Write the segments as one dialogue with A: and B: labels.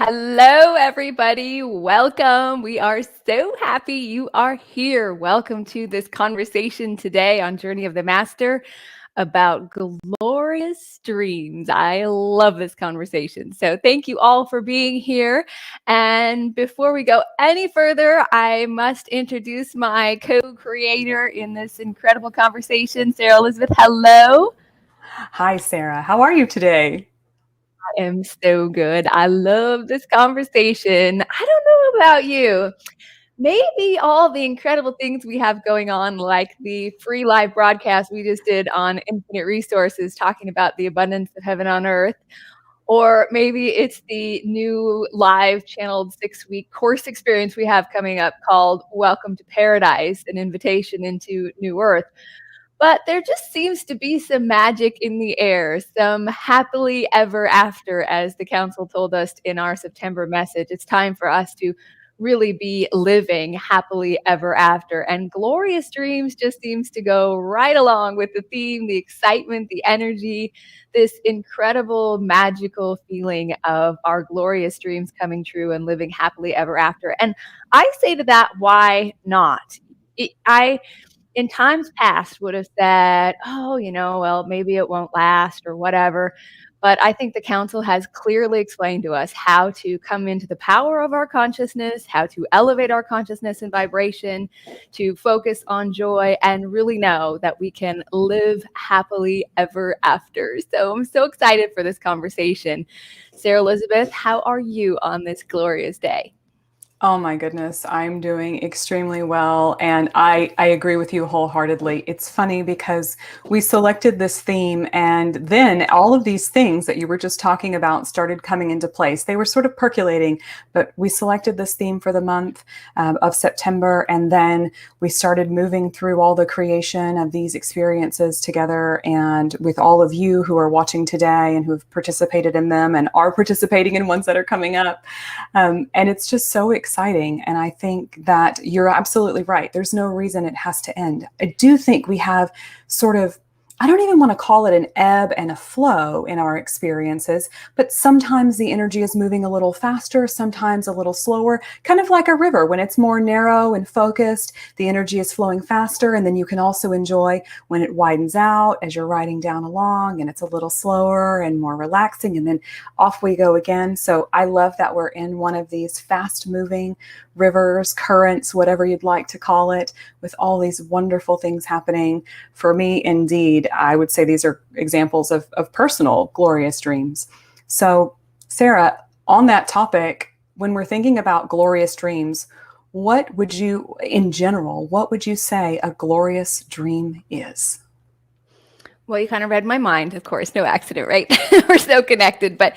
A: Hello, everybody. Welcome. We are so happy you are here. Welcome to this conversation today on Journey of the Master about glorious dreams. I love this conversation. So thank you all for being here. And before we go any further, I must introduce my co-creator in this incredible conversation, Sara Elizabeth. Hello.
B: Hi, Sarah. How are you today?
A: I am so good. I love this conversation. I don't know about you. Maybe all the incredible things we have going on, like the free live broadcast we just did on Infinite Resources, talking about the abundance of heaven on earth, or maybe it's the new live channeled 6-week course experience we have coming up called Welcome to Paradise, an invitation into new earth. But there just seems to be some magic in the air, some happily ever after, as the council told us in our September message. It's time for us to really be living happily ever after. And glorious dreams just seems to go right along with the theme, the excitement, the energy, this incredible magical feeling of our glorious dreams coming true and living happily ever after. And I say to that, why not? I in times past would have said, oh, well, maybe it won't last or whatever. But I think the council has clearly explained to us how to come into the power of our consciousness, how to elevate our consciousness and vibration, to focus on joy, and really know that we can live happily ever after. So I'm so excited for this conversation. Sara Elizabeth, how are you on this glorious day?
B: Oh my goodness, I'm doing extremely well. And I agree with you wholeheartedly. It's funny because we selected this theme, and then all of these things that you were just talking about started coming into place. They were sort of percolating, but we selected this theme for the month of September. And then we started moving through all the creation of these experiences together, and with all of you who are watching today and who've participated in them and are participating in ones that are coming up. And it's just so exciting. And I think that you're absolutely right. There's no reason it has to end. I do think we have sort of, I don't even want to call it an ebb and a flow in our experiences, but sometimes the energy is moving a little faster, sometimes a little slower, kind of like a river. When it's more narrow and focused, the energy is flowing faster. And then you can also enjoy when it widens out as you're riding down along and it's a little slower and more relaxing. And then off we go again. So I love that we're in one of these fast moving rivers, currents, whatever you'd like to call it, with all these wonderful things happening. For me, indeed, I would say these are examples of personal glorious dreams. So, Sarah, on that topic, when we're thinking about glorious dreams, what would you, in general, what would you say a glorious dream is?
A: Well, you kind of read my mind, of course, no accident, right? We're so connected. But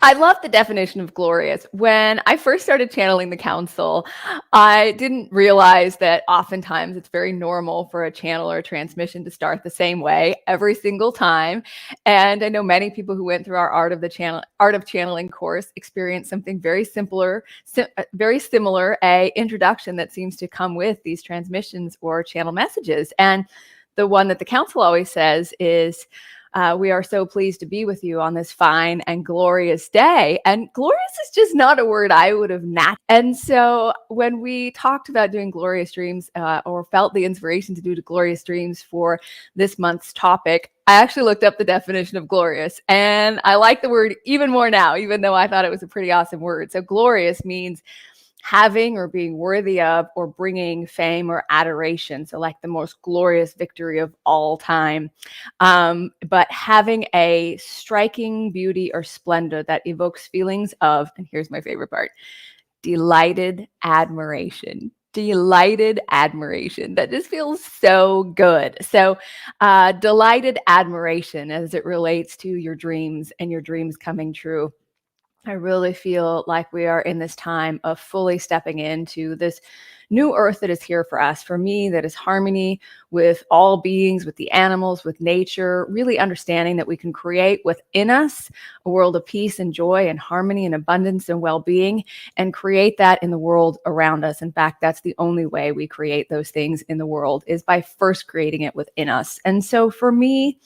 A: I love the definition of glorious. When I first started channeling the council, I didn't realize that oftentimes it's very normal for a channel or a transmission to start the same way every single time. And I know many people who went through our art of channeling course experience something very very similar, a introduction that seems to come with these transmissions or channel messages. And the one that the council always says is, we are so pleased to be with you on this fine and glorious day. And glorious is just not a word I would have And so when we talked about doing glorious dreams or felt the inspiration to do the glorious dreams for this month's topic, I actually looked up the definition of glorious, and I like the word even more now, even though I thought it was a pretty awesome word. So glorious means having or being worthy of or bringing fame or adoration. So like the most glorious victory of all time. But having a striking beauty or splendor that evokes feelings of, and here's my favorite part, delighted admiration. Delighted admiration. That just feels so good. So, delighted admiration as it relates to your dreams and your dreams coming true. I really feel like we are in this time of fully stepping into this new earth that is here for us. For me, that is harmony with all beings, with the animals, with nature, really understanding that we can create within us a world of peace and joy and harmony and abundance and well-being, and create that in the world around us. In fact, that's the only way we create those things in the world, is by first creating it within us. And so for me,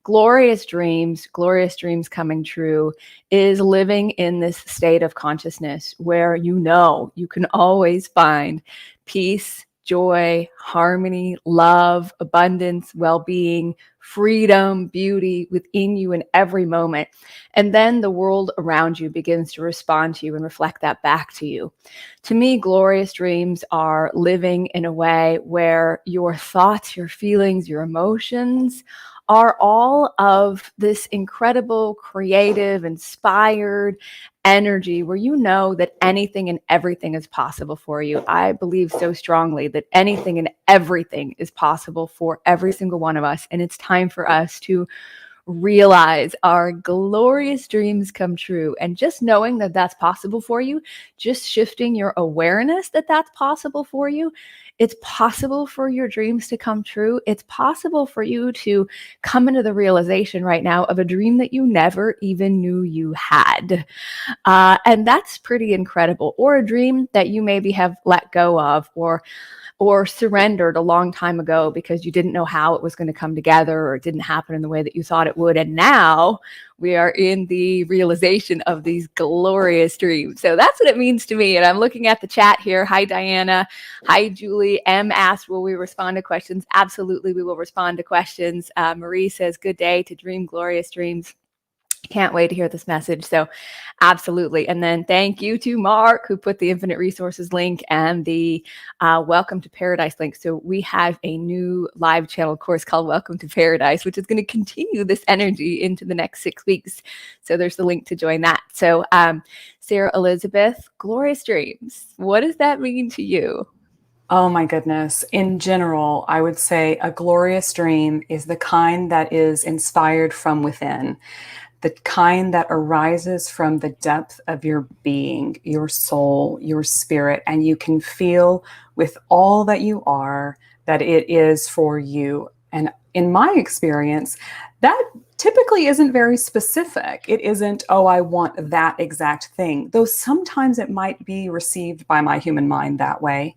A: glorious dreams coming true is living in this state of consciousness where you know you can always find peace, joy, harmony, love, abundance, well-being, freedom, beauty within you in every moment. And then the world around you begins to respond to you and reflect that back to you. To me, glorious dreams are living in a way where your thoughts, your feelings, your emotions are all of this incredible, creative, inspired energy where you know that anything and everything is possible for you. I believe so strongly that anything and everything is possible for every single one of us. And it's time for us to realize our glorious dreams come true. And just knowing that that's possible for you, just shifting your awareness that that's possible for you, it's possible for your dreams to come true. It's possible for you to come into the realization right now of a dream that you never even knew you had. And that's pretty incredible. Or a dream that you maybe have let go of or surrendered a long time ago because you didn't know how it was going to come together or it didn't happen in the way that you thought it would. And now we are in the realization of these glorious dreams. So that's what it means to me. And I'm looking at the chat here. Hi, Diana. Hi, Julie. M asked, will we respond to questions? Absolutely, we will respond to questions. Marie says, good day to dream glorious dreams. Can't wait to hear this message. So absolutely. And then thank you to Mark, who put the Infinite Resources link and the Welcome to Paradise link. So we have a new live channel course called Welcome to Paradise, which is going to continue this energy into the next 6 weeks. So there's the link to join that. So Sarah Elizabeth, glorious dreams. What does that mean to you?
B: Oh my goodness. In general, I would say a glorious dream is the kind that is inspired from within, the kind that arises from the depth of your being, your soul, your spirit, and you can feel with all that you are that it is for you. And in my experience, that typically isn't very specific. It isn't, oh, I want that exact thing, though sometimes it might be received by my human mind that way.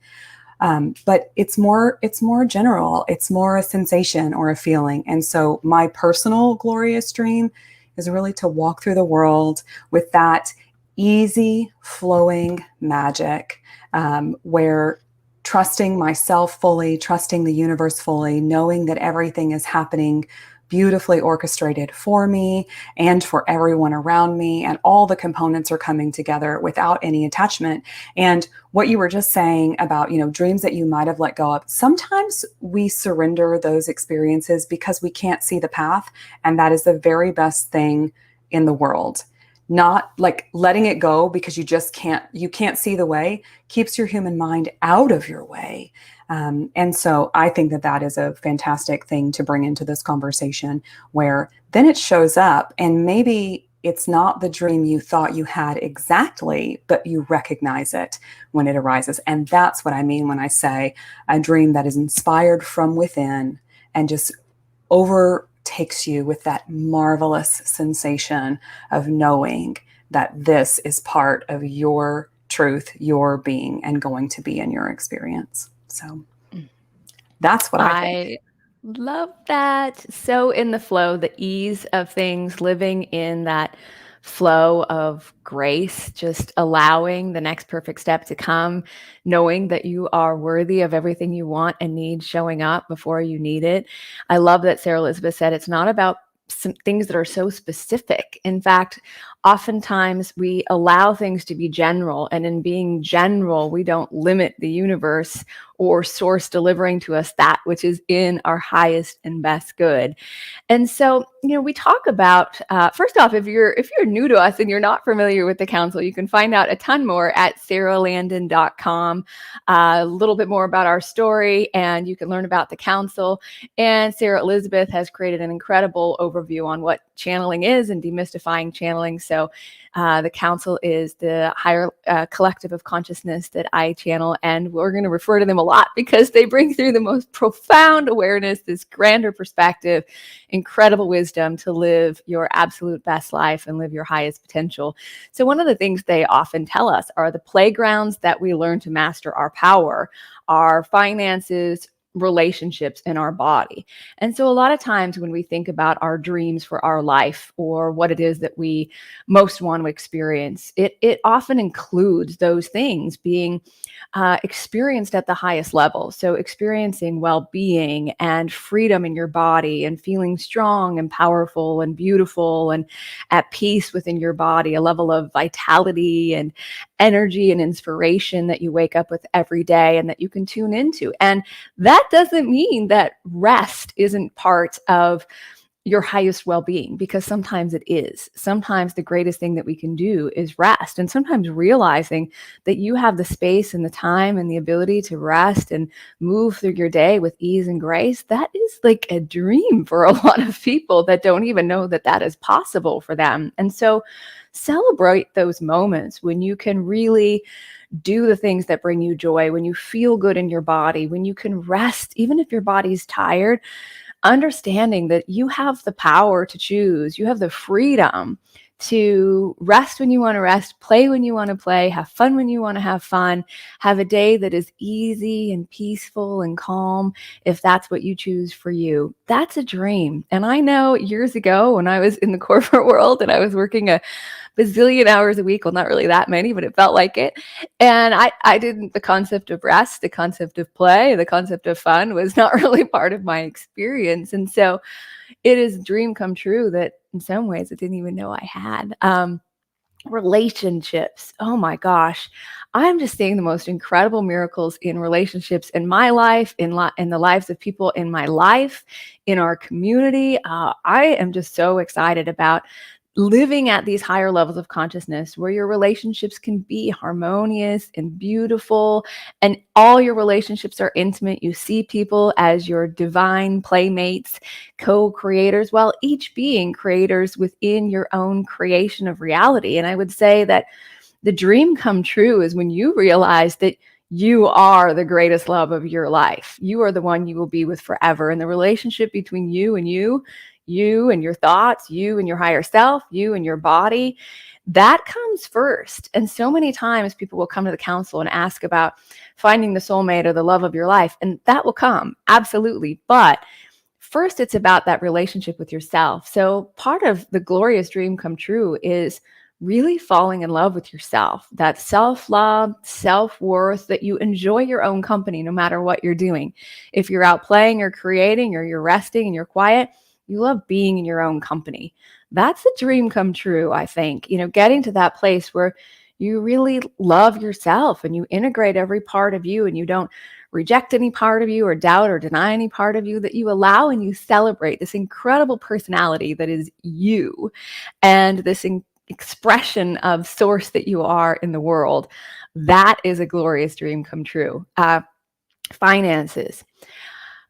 B: But it's more general. It's more a sensation or a feeling. And so my personal glorious dream is really to walk through the world with that easy flowing magic, where trusting myself fully, trusting the universe fully, knowing that everything is happening beautifully orchestrated for me and for everyone around me, and all the components are coming together without any attachment. And what you were just saying about, dreams that you might have let go of, sometimes we surrender those experiences because we can't see the path, and that is the very best thing in the world. Not like letting it go because you can't see the way, keeps your human mind out of your way. And so I think that is a fantastic thing to bring into this conversation, where then it shows up and maybe it's not the dream you thought you had exactly, but you recognize it when it arises. And that's what I mean when I say a dream that is inspired from within and just overtakes you with that marvelous sensation of knowing that this is part of your truth, your being, and going to be in your experience. So that's what I think.
A: Love that. So in the flow, the ease of things, living in that flow of grace, just allowing the next perfect step to come, knowing that you are worthy of everything you want and need showing up before you need it. I love that Sarah Elizabeth said it's not about some things that are so specific. In fact, oftentimes we allow things to be general, and in being general, we don't limit the universe or source delivering to us that which is in our highest and best good. And so, we talk about, first off, if you're new to us and you're not familiar with the council, you can find out a ton more at saralandon.com, a little bit more about our story, and you can learn about the council. And Sarah Elizabeth has created an incredible overview on what channeling is and demystifying channeling. So the council is the higher collective of consciousness that I channel, and we're going to refer to them a lot because they bring through the most profound awareness, this grander perspective, incredible wisdom to live your absolute best life and live your highest potential. So one of the things they often tell us are the playgrounds that we learn to master our power, our finances, relationships in our body. And so a lot of times when we think about our dreams for our life or what it is that we most want to experience, it often includes those things being experienced at the highest level. So experiencing well-being and freedom in your body and feeling strong and powerful and beautiful and at peace within your body, a level of vitality and energy and inspiration that you wake up with every day and that you can tune into. And that doesn't mean that rest isn't part of your highest well-being, because sometimes it is. Sometimes the greatest thing that we can do is rest. And sometimes realizing that you have the space and the time and the ability to rest and move through your day with ease and grace, that is like a dream for a lot of people that don't even know that that is possible for them. And so celebrate those moments when you can really do the things that bring you joy, when you feel good in your body, when you can rest, even if your body's tired, understanding that you have the power to choose, you have the freedom to rest when you want to rest, play when you want to play, have fun when you want to have fun, have a day that is easy and peaceful and calm, if that's what you choose for you. That's a dream. And I know years ago when I was in the corporate world and I was working a bazillion hours a week, well, not really that many, but it felt like it. And I didn't, the concept of rest, the concept of play, the concept of fun was not really part of my experience. And so it is a dream come true that in some ways I didn't even know I had. Relationships. Oh my gosh. I'm just seeing the most incredible miracles in relationships in my life, in the lives of people in my life, in our community. I am just so excited about living at these higher levels of consciousness where your relationships can be harmonious and beautiful, and all your relationships are intimate. You see people as your divine playmates, co-creators, while each being creators within your own creation of reality. And I would say that the dream come true is when you realize that you are the greatest love of your life. You are the one you will be with forever. And the relationship between you and you and your thoughts, you and your higher self, you and your body, that comes first. And so many times people will come to the council and ask about finding the soulmate or the love of your life, and that will come, absolutely. But first, it's about that relationship with yourself. So part of the glorious dream come true is really falling in love with yourself, that self-love, self-worth, that you enjoy your own company no matter what you're doing. If you're out playing or creating, or you're resting and you're quiet, you love being in your own company. That's a dream come true, I think. Getting to that place where you really love yourself and you integrate every part of you and you don't reject any part of you or doubt or deny any part of you, that you allow and you celebrate this incredible personality that is you and this expression of source that you are in the world. That is a glorious dream come true. Finances.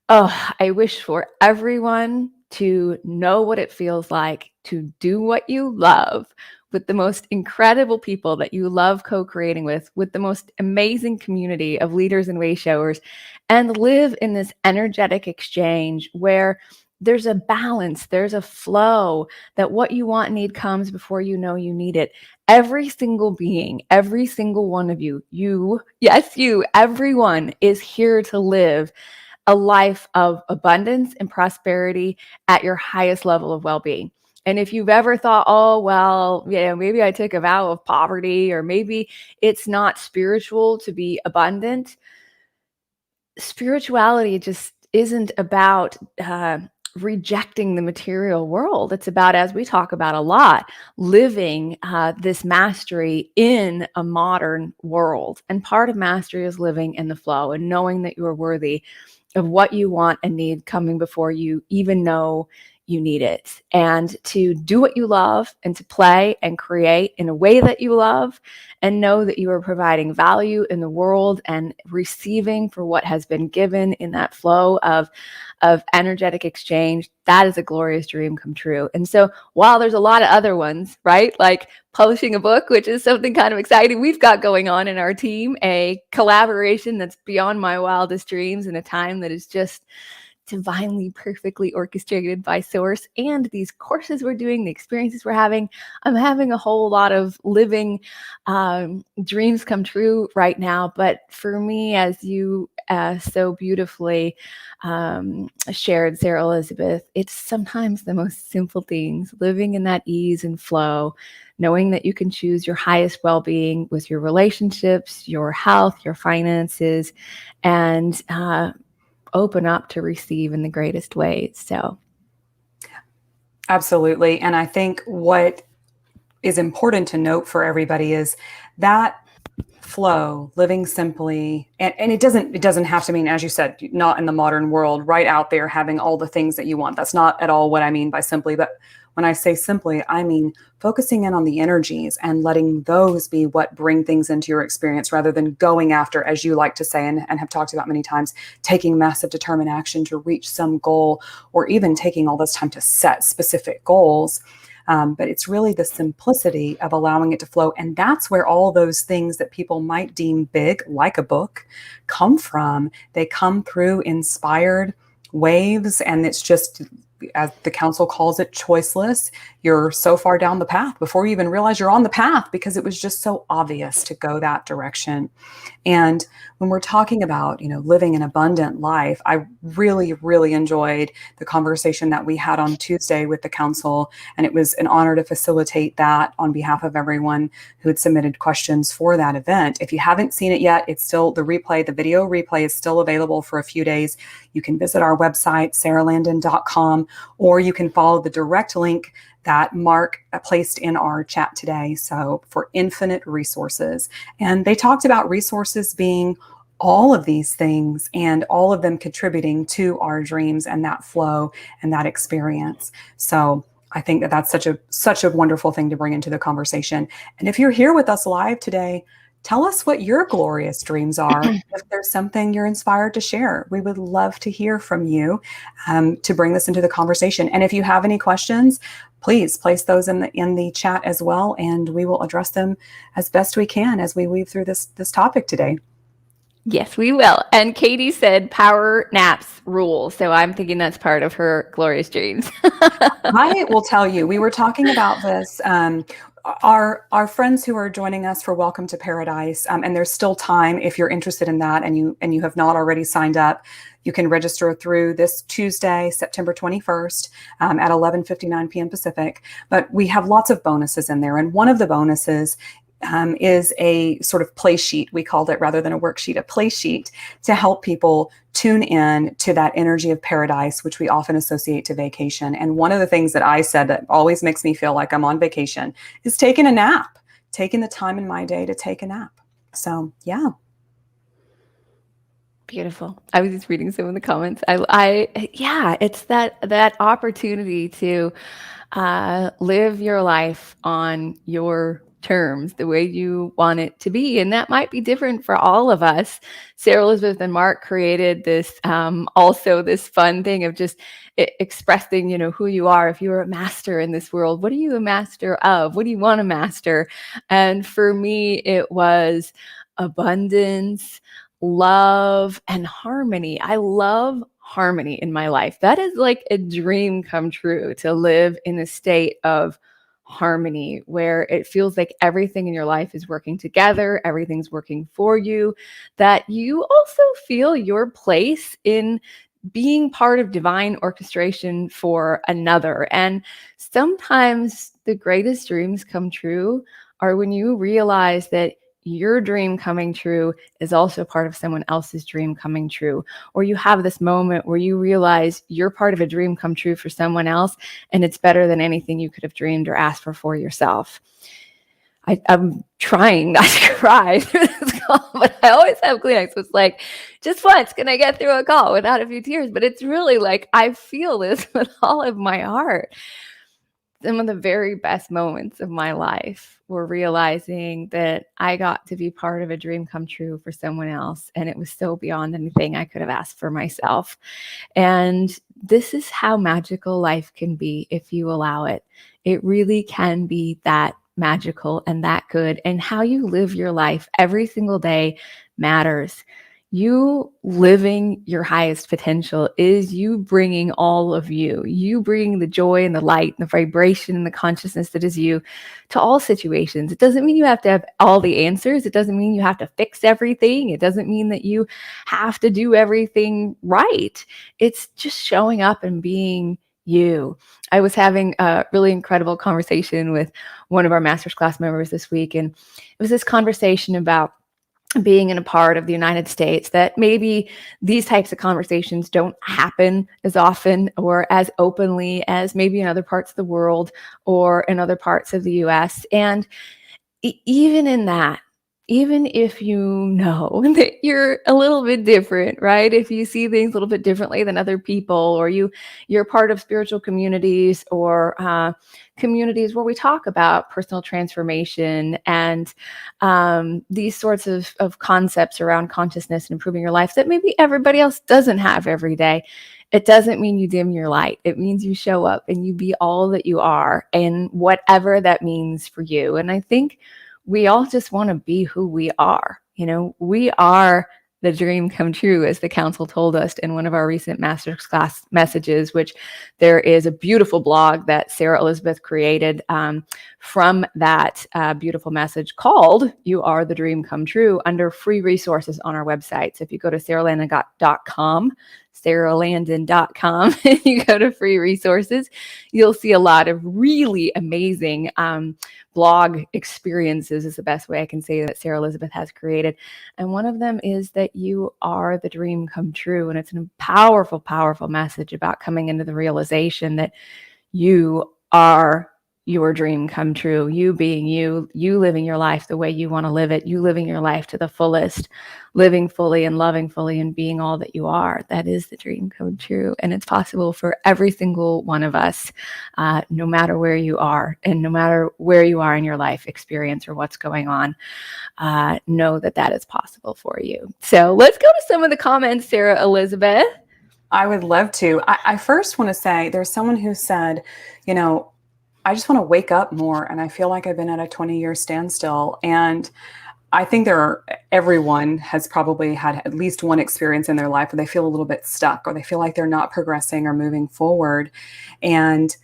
A: Oh, I wish for everyone to know what it feels like to do what you love with the most incredible people that you love co-creating with the most amazing community of leaders and way showers, and live in this energetic exchange where there's a balance, there's a flow, that what you want and need comes before you know you need it. Every single being, every single one of you, yes, you, everyone is here to live a life of abundance and prosperity at your highest level of well-being. And if you've ever thought, oh, well, maybe I took a vow of poverty, or maybe it's not spiritual to be abundant, spirituality just isn't about rejecting the material world. It's about, as we talk about a lot, living this mastery in a modern world. And part of mastery is living in the flow and knowing that you are worthy of what you want and need coming before you even know you need it, and to do what you love and to play and create in a way that you love, and know that you are providing value in the world and receiving for what has been given in that flow of energetic exchange. That is a glorious dream come true. And so while there's a lot of other ones, right, like publishing a book, which is something kind of exciting we've got going on in our team, a collaboration that's beyond my wildest dreams in a time that is just divinely, perfectly orchestrated by source, and these courses we're doing, the experiences we're having, I'm having a whole lot of living dreams come true right now. But for me, as you so beautifully shared, Sarah Elizabeth, it's sometimes the most simple things, living in that ease and flow, knowing that you can choose your highest well-being with your relationships, your health, your finances, and open up to receive in the greatest ways. So
B: absolutely. And I think what is important to note for everybody is that flow, living simply, and it doesn't have to mean, as you said, not in the modern world, right out there having all the things that you want. That's not at all what I mean by simply. But when I say simply, I mean focusing in on the energies and letting those be what bring things into your experience, rather than going after, as you like to say and have talked about many times, taking massive determined action to reach some goal, or even taking all this time to set specific goals. But it's really the simplicity of allowing it to flow. And that's where all those things that people might deem big, like a book, come from. They come through inspired waves. And it's just, as the council calls it, choiceless. You're so far down the path before you even realize you're on the path, because it was just so obvious to go that direction. And when we're talking about, living an abundant life, I really, really enjoyed the conversation that we had on Tuesday with the council. And it was an honor to facilitate that on behalf of everyone who had submitted questions for that event. If you haven't seen it yet, it's still the video replay is still available for a few days. You can visit our website, saralandon.com, or you can follow the direct link that Mark placed in our chat today. So for infinite resources. And they talked about resources being all of these things, and all of them contributing to our dreams and that flow and that experience. So I think that that's such a wonderful thing to bring into the conversation. And if you're here with us live today, tell us what your glorious dreams are. If there's something you're inspired to share, we would love to hear from you, to bring this into the conversation. And if you have any questions, please place those in the chat as well, and we will address them as best we can as we weave through this topic today.
A: yes, we will. And Katie said power naps rule. So I'm thinking that's part of her glorious dreams.
B: I will tell you, we were talking about this. Our friends who are joining us for Welcome to Paradise, and there's still time if you're interested in that, and you have not already signed up. You can register through this Tuesday, September 21st, at 11:59 p.m. Pacific. But we have lots of bonuses in there, and one of the bonuses is a sort of play sheet. We called it, rather than a worksheet, a play sheet, to help people tune in to that energy of paradise, which we often associate to vacation. And one of the things that I said that always makes me feel like I'm on vacation is taking a nap, taking the time in my day to take a nap. So, yeah.
A: Beautiful. I was just reading some of the comments. Yeah, it's that opportunity to live your life on your terms, the way you want it to be. And that might be different for all of us. Sarah Elizabeth and Mark created this, also this fun thing of just expressing, who you are. If you were a master in this world, what are you a master of? What do you want to master? And for me, it was abundance, love, and harmony. I love harmony in my life. That is like a dream come true, to live in a state of harmony where it feels like everything in your life is working together, everything's working for you, that you also feel your place in being part of divine orchestration for another. And sometimes the greatest dreams come true are when you realize that your dream coming true is also part of someone else's dream coming true. Or you have this moment where you realize you're part of a dream come true for someone else, and it's better than anything you could have dreamed or asked for yourself. I'm trying not to cry through this call, but I always have Kleenex. So it's like, just once can I get through a call without a few tears? But it's really like, I feel this with all of my heart. Some of the very best moments of my life were realizing that I got to be part of a dream come true for someone else. And it was so beyond anything I could have asked for myself. And this is how magical life can be if you allow it. It really can be that magical and that good. And how you live your life every single day matters. You living your highest potential is you bringing all of you bringing the joy and the light and the vibration and the consciousness that is you to all situations. It doesn't mean you have to have all the answers. It doesn't mean you have to fix everything. It doesn't mean that you have to do everything right. It's just showing up and being you. I was having a really incredible conversation with one of our master's class members this week, and it was this conversation about being in a part of the United States that maybe these types of conversations don't happen as often or as openly as maybe in other parts of the world or in other parts of the US. And even in that, even if you know that you're a little bit different, right? If you see things a little bit differently than other people, or you're part of spiritual communities or communities where we talk about personal transformation and these sorts of concepts around consciousness and improving your life that maybe everybody else doesn't have every day. It doesn't mean you dim your light. It means you show up and you be all that you are and whatever that means for you. And I think we all just want to be who we are. We are the dream come true, as the council told us in one of our recent master's class messages, which there is a beautiful blog that Sara Elizabeth created from that beautiful message called You Are the Dream Come True under free resources on our website. So if you go to saralandon.com, saralandon.com, and you go to free resources, you'll see a lot of really amazing blog experiences is the best way I can say that Sara Elizabeth has created. And one of them is that you are the dream come true. And it's a powerful, powerful message about coming into the realization that you are your dream come true, you being you living your life the way you want to live it, you living your life to the fullest, living fully and loving fully and being all that you are. That is the dream come true. And it's possible for every single one of us, no matter where you are and no matter where you are in your life experience or what's going on. Know that that is possible for you. So let's go to some of the comments, Sara Elizabeth.
B: I would love to. I first want to say there's someone who said, I just want to wake up more. And I feel like I've been at a 20-year standstill. And I think everyone has probably had at least one experience in their life where they feel a little bit stuck or they feel like they're not progressing or moving forward. And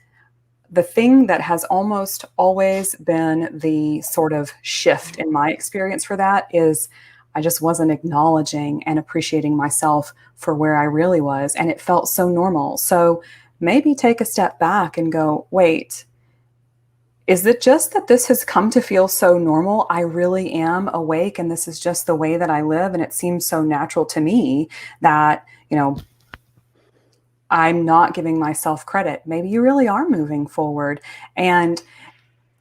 B: the thing that has almost always been the sort of shift in my experience for that is I just wasn't acknowledging and appreciating myself for where I really was. And it felt so normal. So maybe take a step back and go, wait, is it just that this has come to feel so normal? I really am awake and this is just the way that I live. And it seems so natural to me that, I'm not giving myself credit. Maybe you really are moving forward. And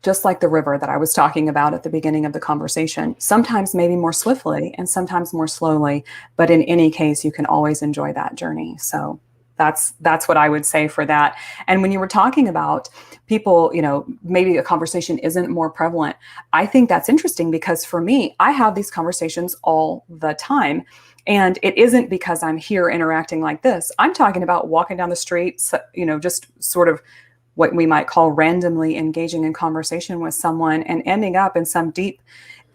B: just like the river that I was talking about at the beginning of the conversation, sometimes maybe more swiftly and sometimes more slowly, but in any case, you can always enjoy that journey. So that's what I would say for that. And when you were talking about people, maybe a conversation isn't more prevalent, I think that's interesting because for me, I have these conversations all the time. And it isn't because I'm here interacting like this. I'm talking about walking down the street, just sort of what we might call randomly engaging in conversation with someone and ending up in some deep,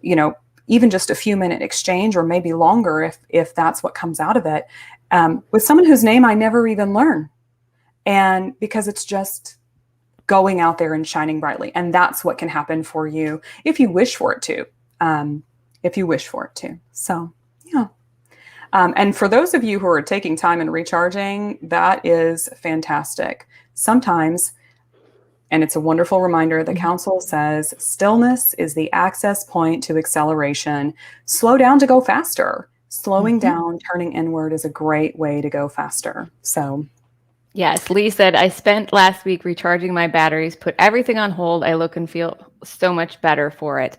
B: even just a few minute exchange or maybe longer if that's what comes out of it, with someone whose name I never even learn. And because it's just going out there and shining brightly. And that's what can happen for you if you wish for it to. So, yeah. And for those of you who are taking time and recharging, that is fantastic. Sometimes, and it's a wonderful reminder, the council says, stillness is the access point to acceleration. Slow down to go faster. Slowing down, turning inward is a great way to go faster. So,
A: yes, Lee said, I spent last week recharging my batteries, put everything on hold. I look and feel so much better for it.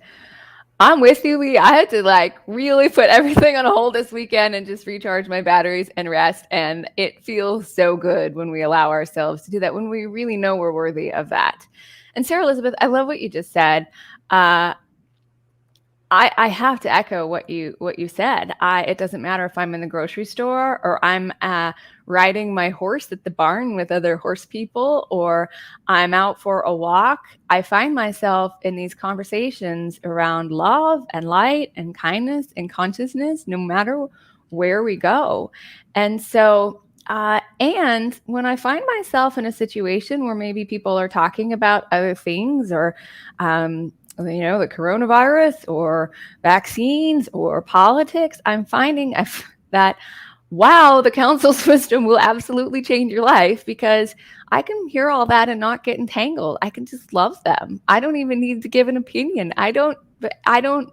A: I'm with you, Lee. I had to really put everything on hold this weekend and just recharge my batteries and rest. And it feels so good when we allow ourselves to do that, when we really know we're worthy of that. And Sara Elizabeth, I love what you just said. I have to echo what you said. It doesn't matter if I'm in the grocery store or I'm riding my horse at the barn with other horse people, or I'm out for a walk. I find myself in these conversations around love and light and kindness and consciousness, no matter where we go. And so, and when I find myself in a situation where maybe people are talking about other things, or the coronavirus or vaccines or politics, I'm finding that, wow, the council system will absolutely change your life, because I can hear all that and not get entangled. I can just love them. I don't even need to give an opinion. I don't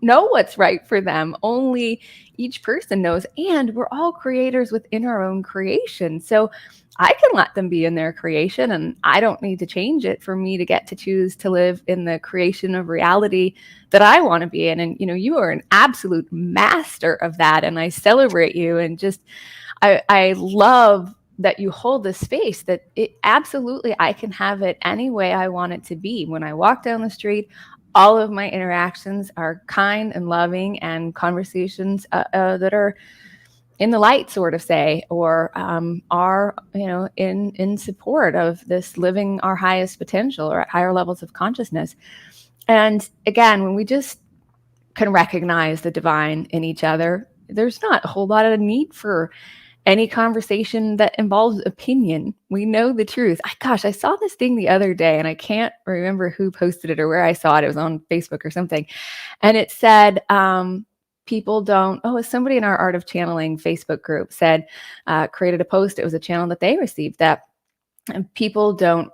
A: know what's right for them. Only each person knows. And we're all creators within our own creation. So I can let them be in their creation, and I don't need to change it for me to get to choose to live in the creation of reality that I want to be in. And, you are an absolute master of that. And I celebrate you. And just, I love that you hold the space that it absolutely, I can have it any way I want it to be. When I walk down the street, all of my interactions are kind and loving, and conversations that are in the light, sort of say, or are in support of this living our highest potential or at higher levels of consciousness. And again, when we just can recognize the divine in each other, there's not a whole lot of need for any conversation that involves opinion. We know the truth. I saw this thing the other day, and I can't remember who posted it or where I saw it. It was on Facebook or something. And it said, people don't, somebody in our Art of Channeling Facebook group said, created a post. It was a channel that they received, that people don't,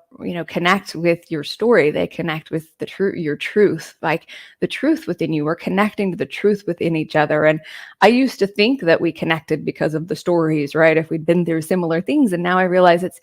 A: connect with your story. They connect with the truth, your truth, like the truth within you. We're connecting to the truth within each other. And I used to think that we connected because of the stories, right? If we'd been through similar things. And now I realize it's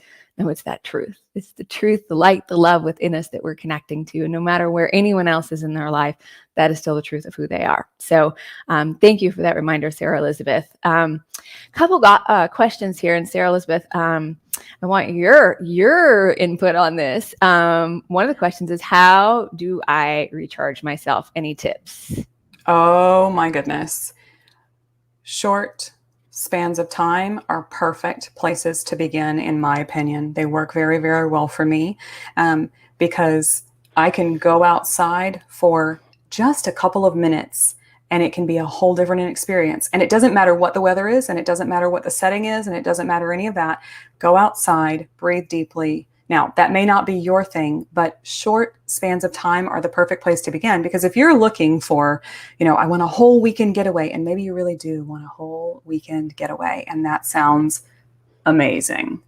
A: that truth. It's the truth, the light, the love within us that we're connecting to. And no matter where anyone else is in their life, that is still the truth of who they are. So thank you for that reminder, Sara Elizabeth. Couple questions here. And Sara Elizabeth, I want your input on this. One of the questions is, how do I recharge myself? Any tips?
B: Oh my goodness. Short spans of time are perfect places to begin, in my opinion. They work very, very well for me because I can go outside for just a couple of minutes and it can be a whole different experience. And it doesn't matter what the weather is, and it doesn't matter what the setting is, and it doesn't matter any of that. Go outside, breathe deeply. Now, that may not be your thing, but short spans of time are the perfect place to begin. Because if you're looking for, I want a whole weekend getaway, and maybe you really do want a whole weekend getaway, and that sounds amazing.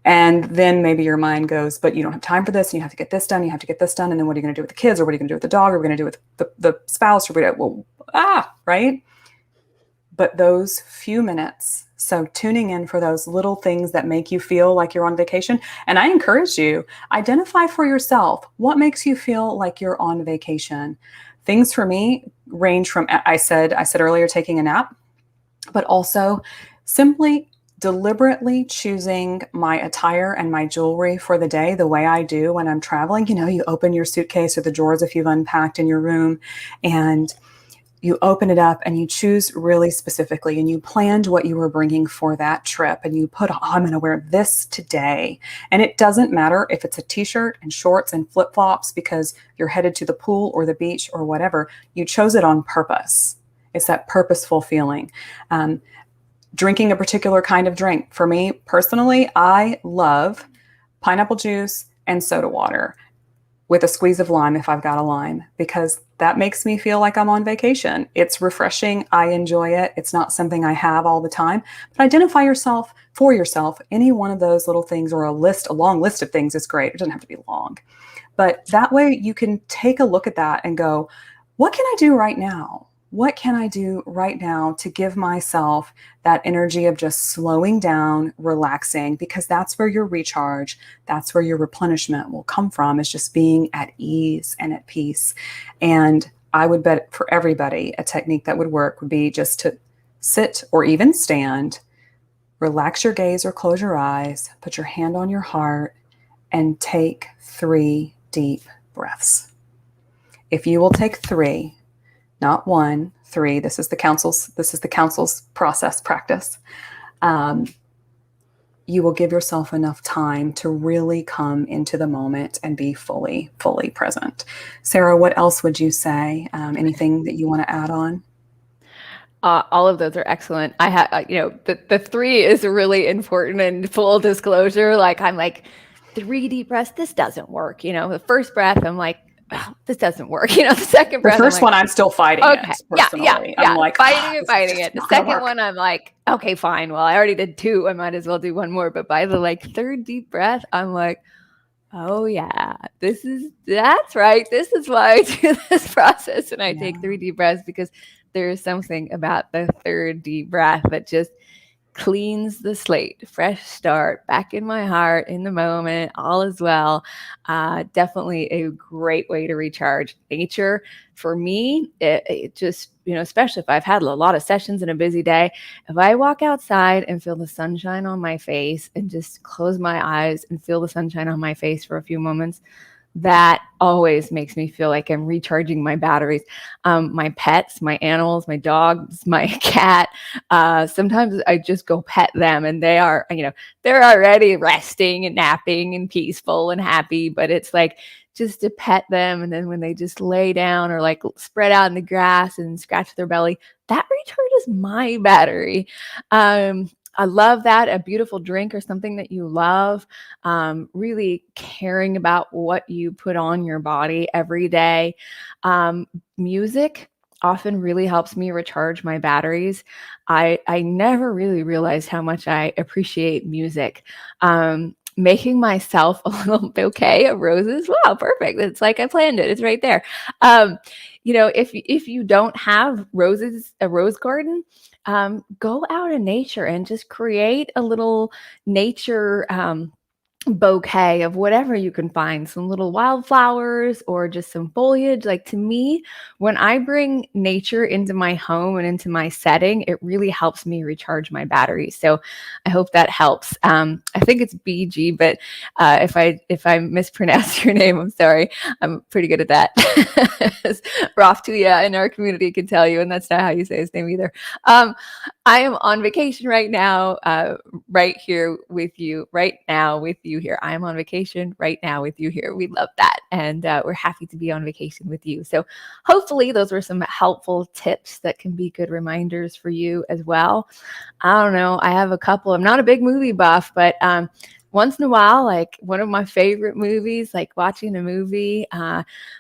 B: And then maybe your mind goes, but you don't have time for this, and you have to get this done, you have to get this done, and then what are you going to do with the kids, or what are you going to do with the dog, or what are you going to do with the spouse, or right? But those few minutes, so tuning in for those little things that make you feel like you're on vacation. And I encourage you, identify for yourself what makes you feel like you're on vacation. Things for me range from, I said earlier, taking a nap, but also simply deliberately choosing my attire and my jewelry for the day the way I do when I'm traveling. You open your suitcase or the drawers if you've unpacked in your room, and you open it up and you choose really specifically, and you planned what you were bringing for that trip, and you put, I'm going to wear this today. And it doesn't matter if it's a t-shirt and shorts and flip-flops because you're headed to the pool or the beach or whatever. You chose it on purpose. It's that purposeful feeling. Drinking a particular kind of drink. For me personally, I love pineapple juice and soda water with a squeeze of lime if I've got a lime, because that makes me feel like I'm on vacation. It's refreshing. I enjoy it. It's not something I have all the time, but identify for yourself. Any one of those little things, or a long list of things is great. It doesn't have to be long, but that way you can take a look at that and go, what can I do right now? What can I do right now to give myself that energy of just slowing down, relaxing? Because that's where your recharge, that's where your replenishment will come from, is just being at ease and at peace. And I would bet for everybody, a technique that would work would be just to sit or even stand, relax your gaze or close your eyes, put your hand on your heart, and take 3 deep breaths. If you will take 3, not 1, 3. This is the council's process practice. Um, you will give yourself enough time to really come into the moment and be fully present. Sarah, what else would you say? Anything that you want to add on?
A: All of those are excellent. I have, the 3 is really important, and full disclosure, like I'm like 3 deep breaths. This doesn't work. The first breath, I'm like, oh, this doesn't work. The second
B: The
A: breath, I'm
B: first
A: like,
B: one, I'm still fighting
A: okay,
B: it personally. I'm like,
A: fighting it,
B: this is
A: fighting
B: just
A: it. The
B: not going to
A: second
B: work.
A: one, I'm like, okay, fine. Well, I already did 2. I might as well do 1 more. But by the third deep breath, I'm like, oh yeah, that's right. This is why I do this process, and I take 3 deep breaths, because there is something about the third deep breath that just cleans the slate, fresh start, back in my heart, in the moment, all is well. Definitely a great way to recharge. Nature, for me, it just, especially if I've had a lot of sessions in a busy day, if I walk outside and feel the sunshine on my face and just close my eyes and feel the sunshine on my face for a few moments, that always makes me feel like I'm recharging my batteries. My pets, my animals, my dogs, my cat, sometimes I just go pet them, and they are, they're already resting and napping and peaceful and happy, but it's like just to pet them. And then when they just lay down or spread out in the grass and scratch their belly, that recharges my battery. I love that. A beautiful drink or something that you love, really caring about what you put on your body every day. Music often really helps me recharge my batteries. I never really realized how much I appreciate music. Making myself a little bouquet of roses. Wow, perfect. It's like I planned it. It's right there. If you don't have roses, a rose garden, go out in nature and just create a little nature bouquet of whatever you can find, some little wildflowers or just some foliage. Like, to me, when I bring nature into my home and into my setting, it really helps me recharge my battery. So I hope that helps. I think it's BG, but if I mispronounce your name, I'm sorry. I'm pretty good at that. Raftuya in our community can tell you, and that's not how you say his name either. I am on vacation right now, right here with you, right now with you here. I am on vacation right now with you here. We love that. And we're happy to be on vacation with you. So hopefully those were some helpful tips that can be good reminders for you as well. I don't know. I have a couple. I'm not a big movie buff, but once in a while, like one of my favorite movies, like watching a movie,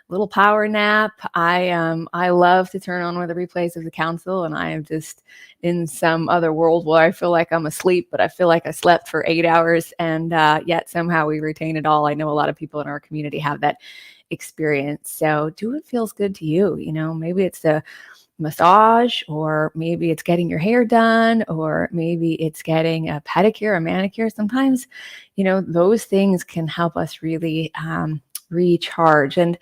A: little power nap. I love to turn on one of the replays of The Council, and I am just in some other world where I feel like I'm asleep, but I feel like I slept for 8 hours, and yet somehow we retain it all. I know a lot of people in our community have that experience. So do what feels good to you. Maybe it's the massage, or maybe it's getting your hair done, or maybe it's getting a pedicure, a manicure. Sometimes, those things can help us really recharge. And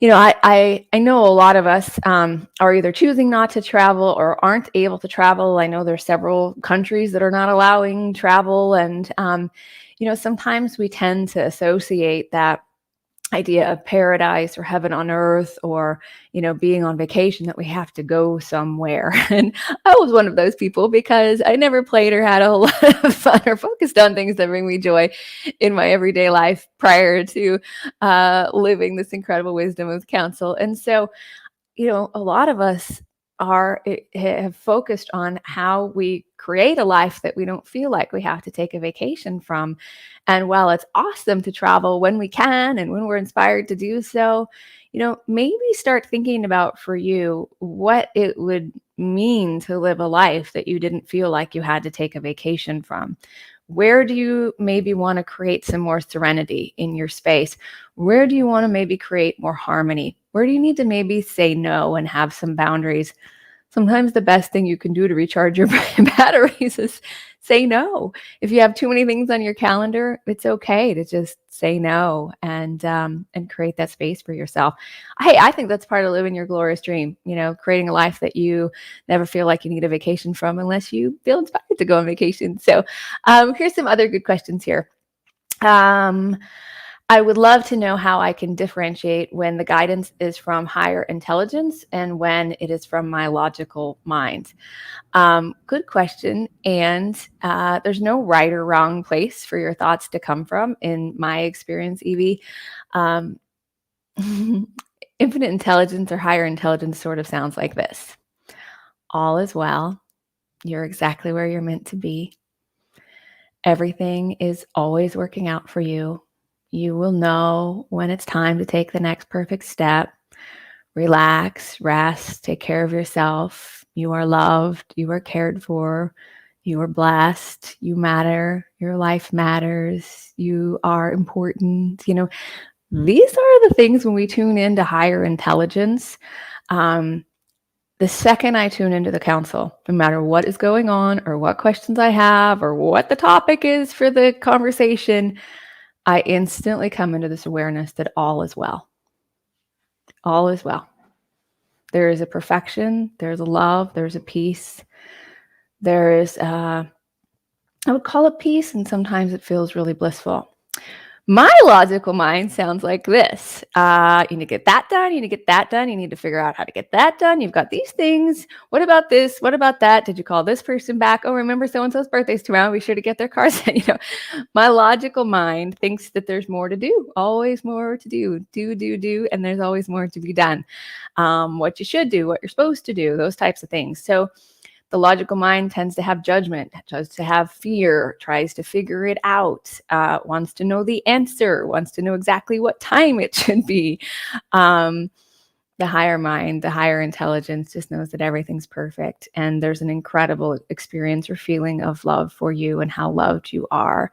A: I know a lot of us are either choosing not to travel or aren't able to travel. I know there's several countries that are not allowing travel, and sometimes we tend to associate that idea of paradise or heaven on earth, or being on vacation, that we have to go somewhere. And I was one of those people, because I never played or had a whole lot of fun or focused on things that bring me joy in my everyday life prior to living this incredible wisdom of counsel. And so a lot of us have focused on how we create a life that we don't feel like we have to take a vacation from. And while it's awesome to travel when we can and when we're inspired to do so, maybe start thinking about, for you, what it would mean to live a life that you didn't feel like you had to take a vacation from. Where do you maybe want to create some more serenity in your space? Where do you want to maybe create more harmony? Where do you need to maybe say no and have some boundaries? Sometimes the best thing you can do to recharge your batteries is say no. If you have too many things on your calendar, it's okay to just say no and create that space for yourself. Hey, I think that's part of living your glorious dream. Creating a life that you never feel like you need a vacation from, unless you feel inspired to go on vacation. So here's some other good questions here. I would love to know how I can differentiate when the guidance is from higher intelligence and when it is from my logical mind. Good question. And there's no right or wrong place for your thoughts to come from. In my experience, Evie, um, infinite intelligence or higher intelligence sort of sounds like this: all is well. You're exactly where you're meant to be. Everything is always working out for you. You will know when it's time to take the next perfect step. Relax, rest, take care of yourself. You are loved. You are cared for. You are blessed. You matter. Your life matters. You are important. You know, these are the things when we tune into higher intelligence. The second I tune into the council, no matter what is going on or what questions I have or what the topic is for the conversation, I instantly come into this awareness that all is well. All is well. There is a perfection, there's a love, there's a peace. There is, I would call it peace, and sometimes it feels really blissful. My logical mind sounds like this. You need to get that done. You need to get that done. You need to figure out how to get that done. You've got these things. What about this? What about that? Did you call this person back? Oh, remember so-and-so's birthday's tomorrow. Be sure to get their cars in. My logical mind thinks that there's more to do, always more to do, and there's always more to be done. What you should do, what you're supposed to do, those types of things. So the logical mind tends to have judgment, tries to have fear, tries to figure it out, wants to know the answer, wants to know exactly what time it should be. The higher mind, the higher intelligence just knows that everything's perfect. And there's an incredible experience or feeling of love for you and how loved you are.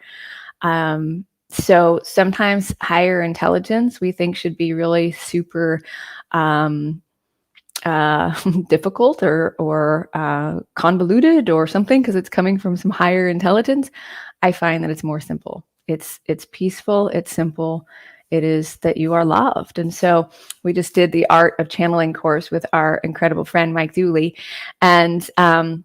A: So sometimes higher intelligence we think should be really super difficult or convoluted or something because it's coming from some higher intelligence. I find that it's more simple. It's peaceful. It's simple. It is that you are loved. And so we just did the Art of Channeling course with our incredible friend Mike Dooley, and a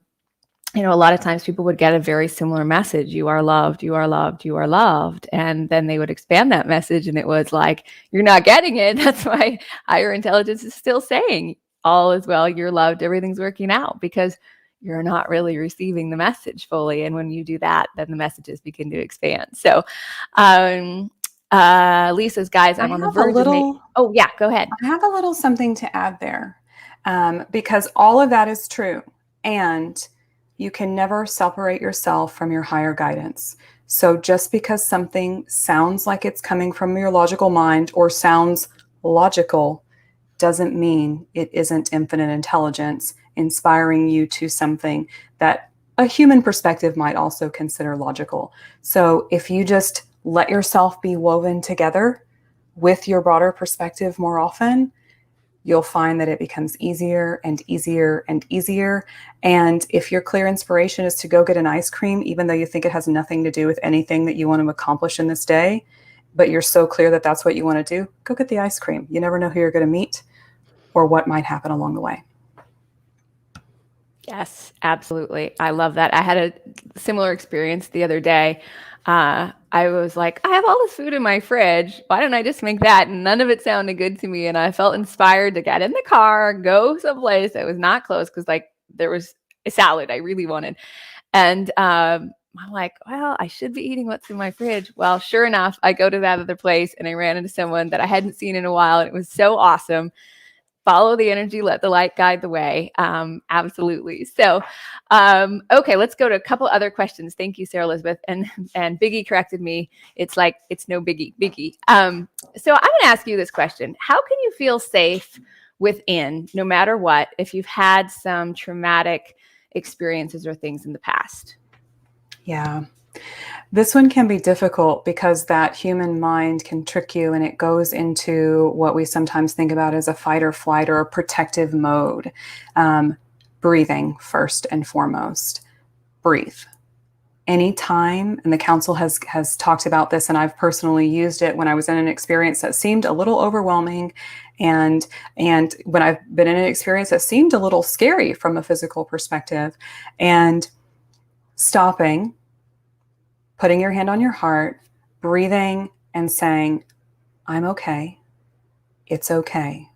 A: lot of times people would get a very similar message: you are loved, you are loved, you are loved. And then they would expand that message, and it was like, you're not getting it. That's why higher intelligence is still saying all is well, you're loved, everything's working out, because you're not really receiving the message fully. And when you do that, then the messages begin to expand. So Lisa's, guys, I'm on the verge of making... Oh, yeah, go ahead.
B: I have a little something to add there, because all of that is true. And you can never separate yourself from your higher guidance. So just because something sounds like it's coming from your logical mind or sounds logical doesn't mean it isn't infinite intelligence inspiring you to something that a human perspective might also consider logical. So if you just let yourself be woven together with your broader perspective more often, you'll find that it becomes easier and easier and easier. And if your clear inspiration is to go get an ice cream, even though you think it has nothing to do with anything that you want to accomplish in this day, but you're so clear that that's what you want to do, go get the ice cream. You never know who you're going to meet or what might happen along the way.
A: Yes, absolutely. I love that. I had a similar experience the other day. I was like, I have all this food in my fridge. Why don't I just make that? And none of it sounded good to me. And I felt inspired to get in the car, go someplace that was not close, because there was a salad I really wanted. And I'm like, well, I should be eating what's in my fridge. Well, sure enough, I go to that other place and I ran into someone that I hadn't seen in a while. And it was so awesome. Follow the energy, let the light guide the way. Absolutely. So, okay, let's go to a couple other questions. Thank you, Sarah Elizabeth. And Biggie corrected me. It's like, it's no biggie. So I'm going to ask you this question. How can you feel safe within, no matter what, if you've had some traumatic experiences or things in the past?
B: Yeah. This one can be difficult because that human mind can trick you, and it goes into what we sometimes think about as a fight or flight or a protective mode. Breathing first and foremost. Breathe. Anytime, and the council has talked about this, and I've personally used it when I was in an experience that seemed a little overwhelming, and when I've been in an experience that seemed a little scary from a physical perspective, and stopping, putting your hand on your heart, breathing, and saying, I'm okay. It's okay.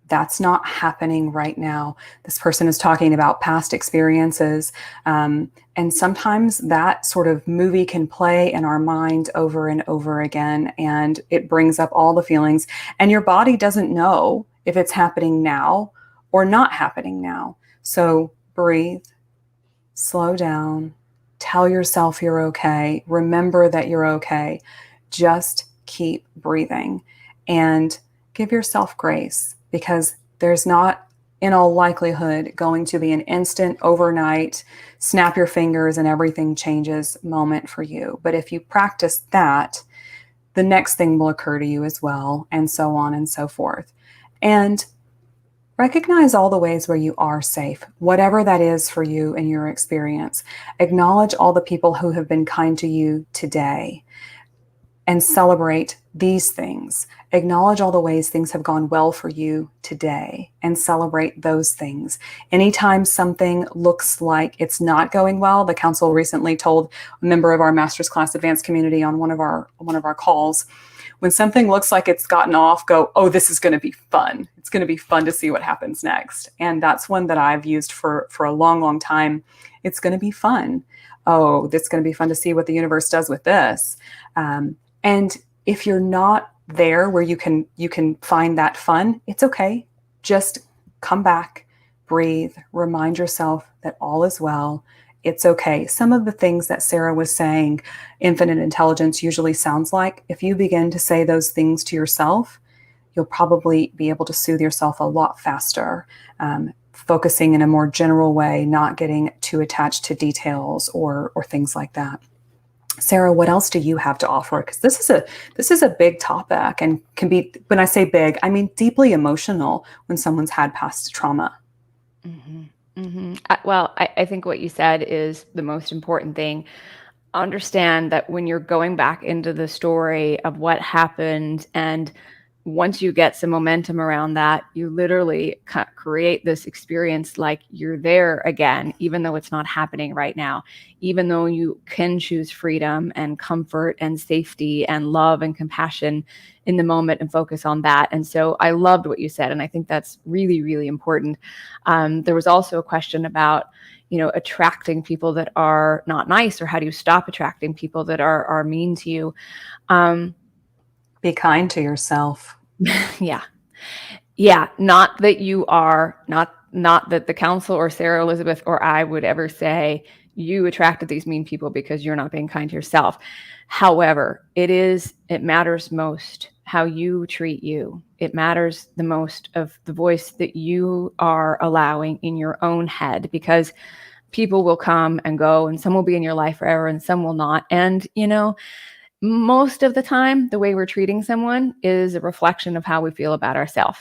B: That's not happening right now. This person is talking about past experiences. And sometimes that sort of movie can play in our mind over and over again, and it brings up all the feelings. And your body doesn't know if it's happening now or not happening now. So breathe, slow down, tell yourself you're okay, remember that you're okay. Just keep breathing and give yourself grace, because there's not, in all likelihood, going to be an instant, overnight, snap your fingers and everything changes moment for you. But if you practice that, the next thing will occur to you as well, and so on and so forth. And recognize all the ways where you are safe, whatever that is for you in your experience. Acknowledge all the people who have been kind to you today and celebrate these things. Acknowledge all the ways things have gone well for you today and celebrate those things. Anytime something looks like it's not going well, the council recently told a member of our master's class advanced community on one of our calls, when something looks like it's gotten off, go, oh, this is going to be fun. It's going to be fun to see what happens next. And that's one that I've used for a long, long time. It's going to be fun. Oh, it's going to be fun to see what the universe does with this. And if you're not there where you can find that fun, it's okay. Just come back, breathe, remind yourself that all is well. It's okay. Some of the things that Sara was saying, infinite intelligence usually sounds like, if you begin to say those things to yourself, you'll probably be able to soothe yourself a lot faster, focusing in a more general way, not getting too attached to details or things like that. Sara, what else do you have to offer? Because this is a big topic, and can be, when I say big, I mean deeply emotional when someone's had past trauma.
A: Mm-hmm. Mm-hmm. I think what you said is the most important thing. Understand that when you're going back into the story of what happened, and once you get some momentum around that, you literally create this experience like you're there again, even though it's not happening right now, even though you can choose freedom and comfort and safety and love and compassion in the moment and focus on that. And so I loved what you said. And I think that's really, really important. There was also a question about, attracting people that are not nice, or how do you stop attracting people that are mean to you?
B: Be kind to yourself.
A: Yeah. Yeah. Not that you are, not that the council or Sarah Elizabeth or I would ever say you attracted these mean people because you're not being kind to yourself. However, it matters most how you treat you. It matters the most of the voice that you are allowing in your own head, because people will come and go, and some will be in your life forever and some will not. And, most of the time, the way we're treating someone is a reflection of how we feel about ourselves.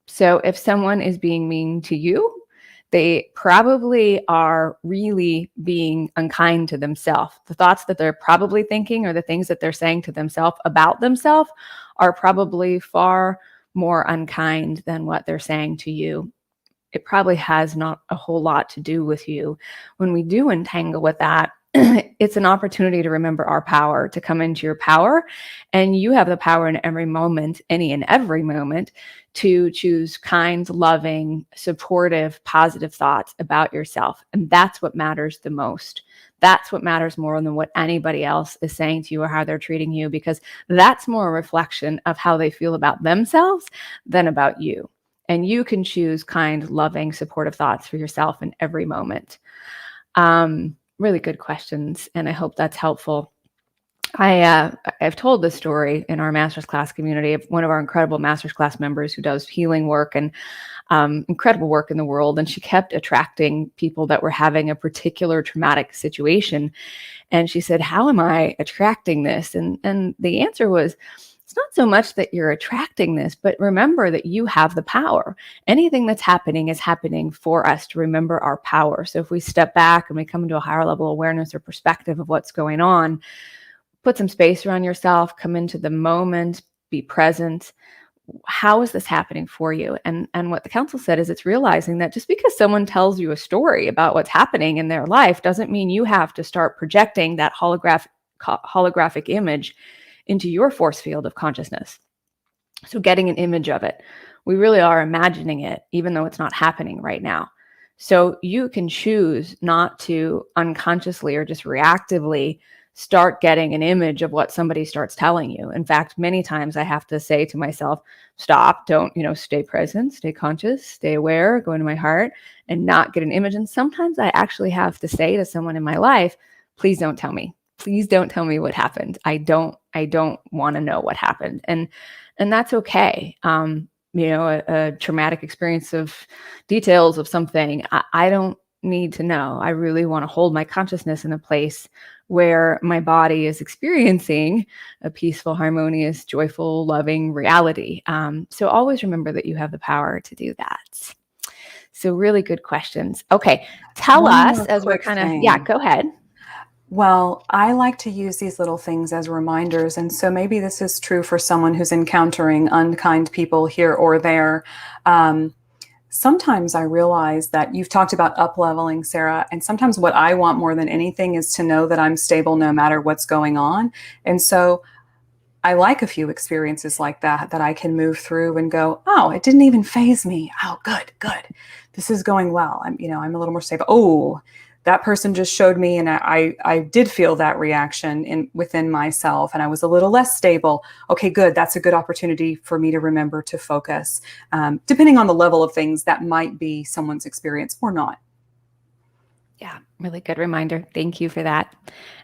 A: So if someone is being mean to you, they probably are really being unkind to themselves. The thoughts that they're probably thinking, or the things that they're saying to themselves about themselves, are probably far more unkind than what they're saying to you. It probably has not a whole lot to do with you. When we do entangle with that, it's an opportunity to remember our power, to come into your power. And you have the power in every moment, any and every moment, to choose kind, loving, supportive, positive thoughts about yourself. And that's what matters the most. That's what matters more than what anybody else is saying to you or how they're treating you, because that's more a reflection of how they feel about themselves than about you. And you can choose kind, loving, supportive thoughts for yourself in every moment. Really good questions, and I hope that's helpful. I've told this story in our master's class community of one of our incredible master's class members who does healing work and incredible work in the world. And she kept attracting people that were having a particular traumatic situation. And she said, how am I attracting this? And the answer was, it's not so much that you're attracting this, but remember that you have the power. Anything that's happening is happening for us to remember our power. So if we step back and we come into a higher level awareness or perspective of what's going on, put some space around yourself, come into the moment, be present. How is this happening for you? And what the council said is, it's realizing that just because someone tells you a story about what's happening in their life doesn't mean you have to start projecting that holographic image into your force field of consciousness. So getting an image of it, we really are imagining it, even though it's not happening right now. So you can choose not to unconsciously or just reactively start getting an image of what somebody starts telling you. In fact, many times I have to say to myself, stop, don't, stay present, stay conscious, stay aware, go into my heart and not get an image. And sometimes I actually have to say to someone in my life, please don't tell me. Please don't tell me what happened. I don't want to know what happened. And that's okay. A traumatic experience of details of something, I don't need to know. I really want to hold my consciousness in a place where my body is experiencing a peaceful, harmonious, joyful, loving reality. So always remember that you have the power to do that. So really good questions. Okay, tell
B: One
A: us
B: more
A: as we're
B: quick
A: kind of,
B: thing.
A: go ahead.
B: Well, I like to use these little things as reminders. And so maybe this is true for someone who's encountering unkind people here or there. Sometimes I realize that you've talked about up-leveling, Sarah, and sometimes what I want more than anything is to know that I'm stable no matter what's going on. And so I like a few experiences like that I can move through and go, oh, it didn't even faze me. Oh, good, good. This is going well. I'm a little more stable. Oh, that person just showed me, and I did feel that reaction within myself, and I was a little less stable. Okay, good. That's a good opportunity for me to remember to focus, depending on the level of things that might be someone's experience or not.
A: Yeah, really good reminder. Thank you for that.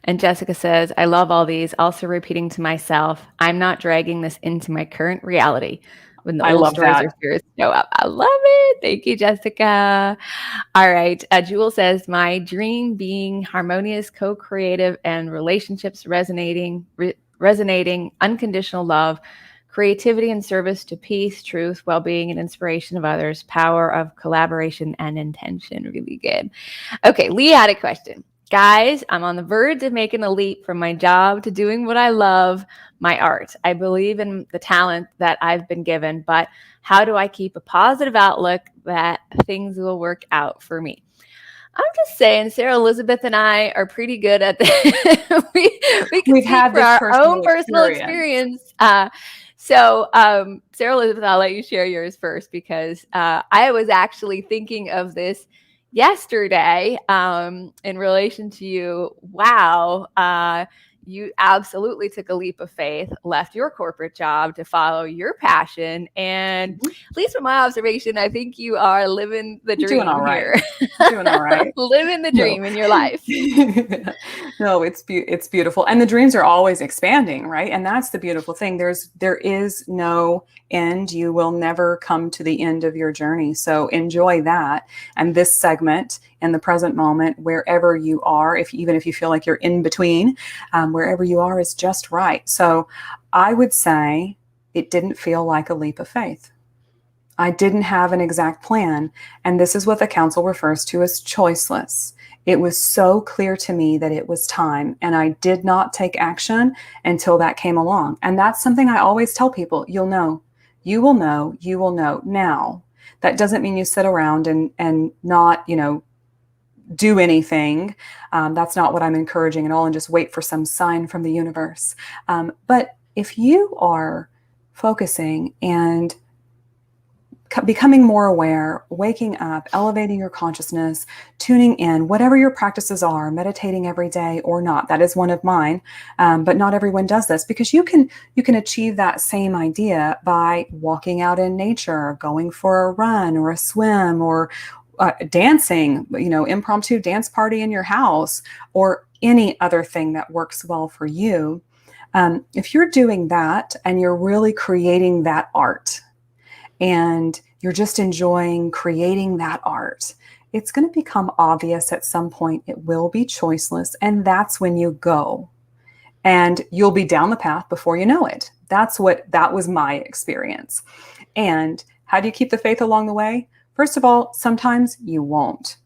A: And Jessica says, I love all these. Also repeating to myself, I'm not dragging this into my current reality when the
B: I
A: old
B: love
A: stories
B: that.
A: or fears show up. I love it. Thank you, Jessica. All right. Jewel says, my dream being harmonious, co-creative, and relationships resonating, unconditional love, creativity and service to peace, truth, well-being, and inspiration of others, power of collaboration and intention. Really good. Okay, Lee had a question. Guys, I'm on the verge of making a leap from my job to doing what I love, my art. I believe in the talent that I've been given, but how do I keep a positive outlook that things will work out for me? I'm just saying, Sarah Elizabeth and I are pretty good at this. we can
B: We've
A: speak
B: had
A: for
B: this
A: our own
B: personal
A: personal
B: experience.
A: experience. Sarah Elizabeth, I'll let you share yours first because I was actually thinking of this yesterday in relation to you. Wow. You absolutely took a leap of faith, left your corporate job to follow your passion. And
B: Mhm.
A: at least from my observation, I think you are living the
B: I'm doing
A: dream
B: all right.
A: here.
B: I'm doing all right.
A: Living the
B: No.
A: dream in your life.
B: No, it's beautiful. And the dreams are always expanding, right? And that's the beautiful thing. There is no end. You will never come to the end of your journey. So enjoy that. And this segment in the present moment, wherever you are, even if you feel like you're in between, wherever you are is just right. So I would say it didn't feel like a leap of faith. I didn't have an exact plan. And this is what the council refers to as choiceless. It was so clear to me that it was time, and I did not take action until that came along. And that's something I always tell people. You'll know. You will know. You will know. Now, that doesn't mean you sit around and not, do anything. That's not what I'm encouraging at all, and just wait for some sign from the universe. But if you are focusing and becoming more aware, waking up, elevating your consciousness, tuning in, whatever your practices are, meditating every day or not. That is one of mine, but not everyone does this because you can achieve that same idea by walking out in nature, going for a run or a swim, or dancing, impromptu dance party in your house, or any other thing that works well for you. If you're doing that and you're really creating that art, and you're just enjoying creating that art, it's going to become obvious at some point. It will be choiceless, and that's when you go. And you'll be down the path before you know it. That was my experience. And how do you keep the faith along the way? First of all, sometimes you won't.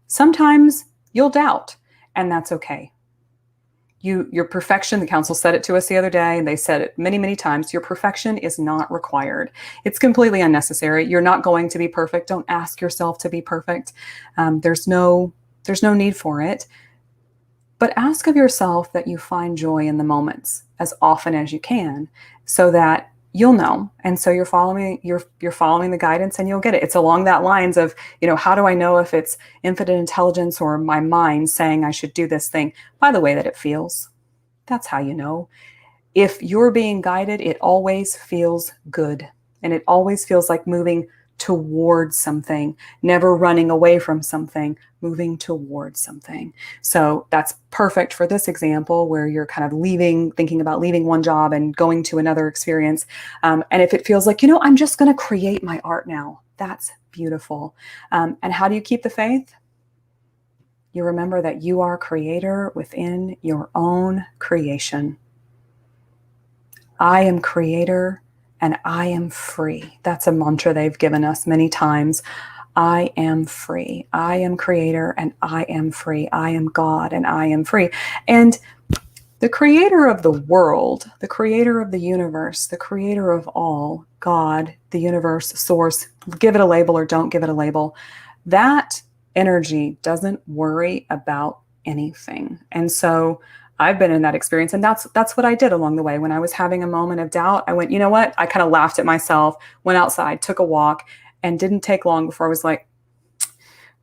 B: Sometimes you'll doubt, and that's okay. Your perfection, the council said it to us the other day, and they said it many, many times, your perfection is not required. It's completely unnecessary. You're not going to be perfect. Don't ask yourself to be perfect. There's no need for it. But ask of yourself that you find joy in the moments as often as you can, so that you'll know. And so you're following the guidance and you'll get it. It's along that lines of, how do I know if it's infinite intelligence or my mind saying I should do this thing? By the way that it feels. That's how you know. If you're being guided, it always feels good. And it always feels like moving towards something, never running away from something, moving towards something. So that's perfect for this example where you're kind of thinking about leaving one job and going to another experience. And if it feels like, I'm just going to create my art now, that's beautiful. And how do you keep the faith? You remember that you are creator within your own creation. I am creator and I am free. That's a mantra they've given us many times. I am free. I am creator and I am free. I am God and I am free. And the creator of the world, the creator of the universe, the creator of all, God, the universe, source, give it a label or don't give it a label, that energy doesn't worry about anything. And so I've been in that experience, and that's what I did along the way. When I was having a moment of doubt, I went, you know what? I kind of laughed at myself, went outside, took a walk, and didn't take long before I was like,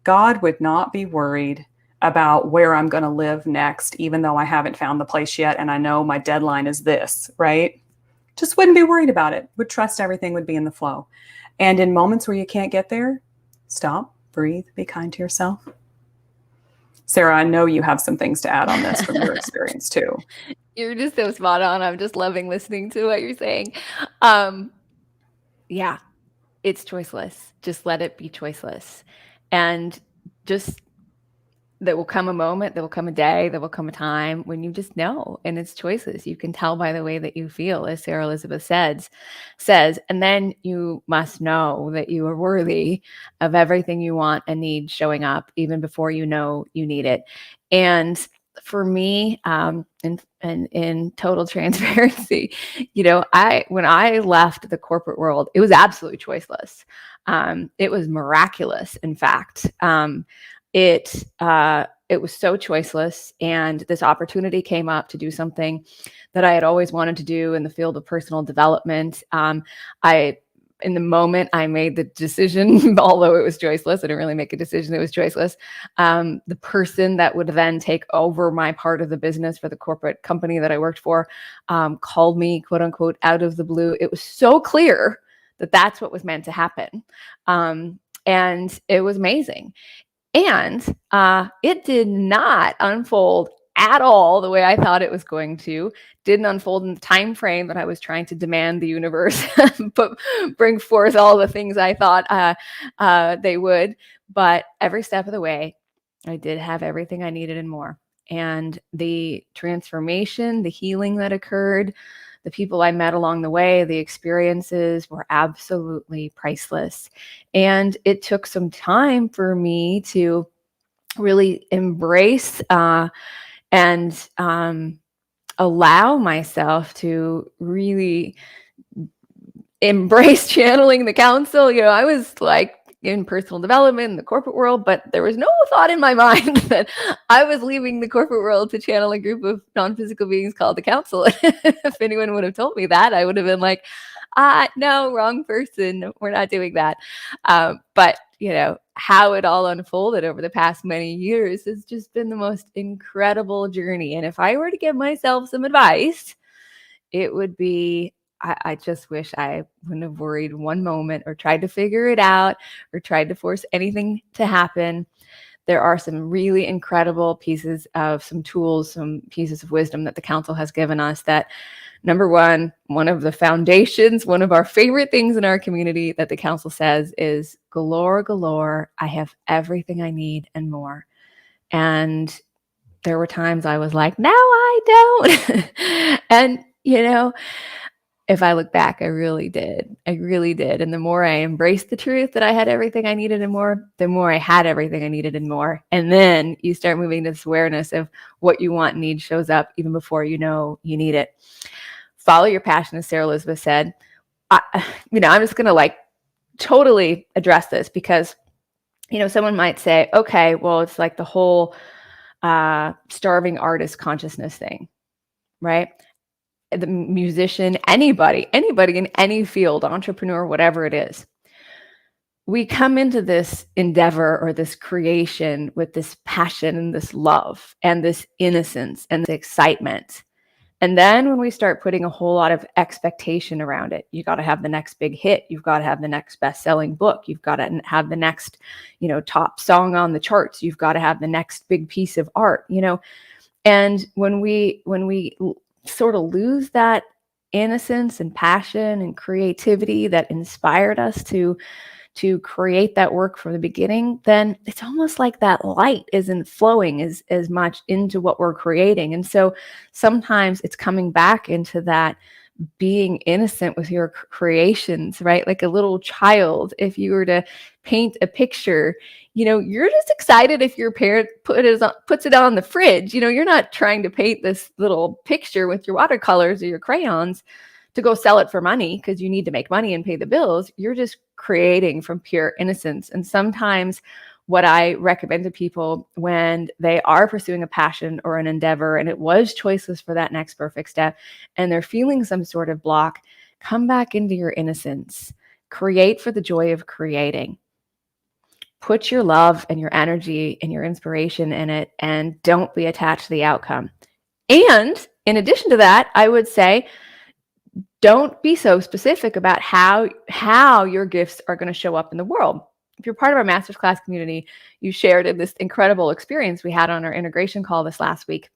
B: God would not be worried about where I'm going to live next, even though I haven't found the place yet, and I know my deadline is this, right? Just wouldn't be worried about it. Would trust everything would be in the flow. And in moments where you can't get there, stop, breathe, be kind to yourself. Sarah, I know you have some things to add on this from your experience too.
A: You're just so spot on. I'm just loving listening to what you're saying. Yeah, it's choiceless. Just let it be choiceless. And just there will come a moment, there will come a day, there will come a time when you just know, and it's choices. You can tell by the way that you feel, as Sarah Elizabeth says, and then you must know that you are worthy of everything you want and need showing up, even before you know you need it. And for me, in total transparency, when I left the corporate world, it was absolutely choiceless. It was miraculous, in fact. It was so choiceless, and this opportunity came up to do something that I had always wanted to do in the field of personal development. In the moment I made the decision, although it was choiceless, I didn't really make a decision, it was choiceless. The person that would then take over my part of the business for the corporate company that I worked for called me, quote unquote, out of the blue. It was so clear that that's what was meant to happen. And it was amazing. And it did not unfold at all the way I thought it was going to. Didn't unfold in the time frame that I was trying to demand the universe but bring forth all the things I thought they would. But every step of the way, I did have everything I needed and more. And the transformation, the healing that occurred, the people I met along the way, the experiences were absolutely priceless. And it took some time for me to really embrace and allow myself to really embrace channeling the council. I was like in personal development in the corporate world, but there was no thought in my mind that I was leaving the corporate world to channel a group of non-physical beings called the council. If anyone would have told me that, I would have been like, no, wrong person. We're not doing that. But how it all unfolded over the past many years has just been the most incredible journey. And if I were to give myself some advice, it would be, I just wish I wouldn't have worried one moment or tried to figure it out or tried to force anything to happen. There are some really incredible pieces of some tools, some pieces of wisdom that the council has given us that, number one of the foundations, one of our favorite things in our community that the council says is galore, galore. I have everything I need and more. And there were times I was like, no, I don't. And, if I look back, I really did. I really did. And the more I embraced the truth that I had everything I needed and more, the more I had everything I needed and more. And then you start moving to this awareness of what you want and need shows up even before you know you need it. Follow your passion, as Sarah Elizabeth said. I'm just going to totally address this because, someone might say, okay, well, it's like the whole starving artist consciousness thing, right? the musician, anybody in any field, entrepreneur, whatever it is. We come into this endeavor or this creation with this passion and this love and this innocence and this excitement. And then when we start putting a whole lot of expectation around it, you got to have the next big hit. You've got to have the next best-selling book. You've got to have the next, top song on the charts. You've got to have the next big piece of art, And when we sort of lose that innocence and passion and creativity that inspired us to create that work from the beginning, then it's almost like that light isn't flowing as much into what we're creating. And so sometimes it's coming back into that being innocent with your creations, right? Like a little child, if you were to paint a picture, you're just excited if your parent puts it on the fridge. You're not trying to paint this little picture with your watercolors or your crayons to go sell it for money because you need to make money and pay the bills. You're just creating from pure innocence. And sometimes what I recommend to people when they are pursuing a passion or an endeavor and it was choiceless for that next perfect step and they're feeling some sort of block, come back into your innocence. Create for the joy of creating. Put your love and your energy and your inspiration in it and don't be attached to the outcome. And in addition to that, I would say, don't be so specific about how your gifts are going to show up in the world. If you're part of our master's class community, you shared in this incredible experience we had on our integration call this last week,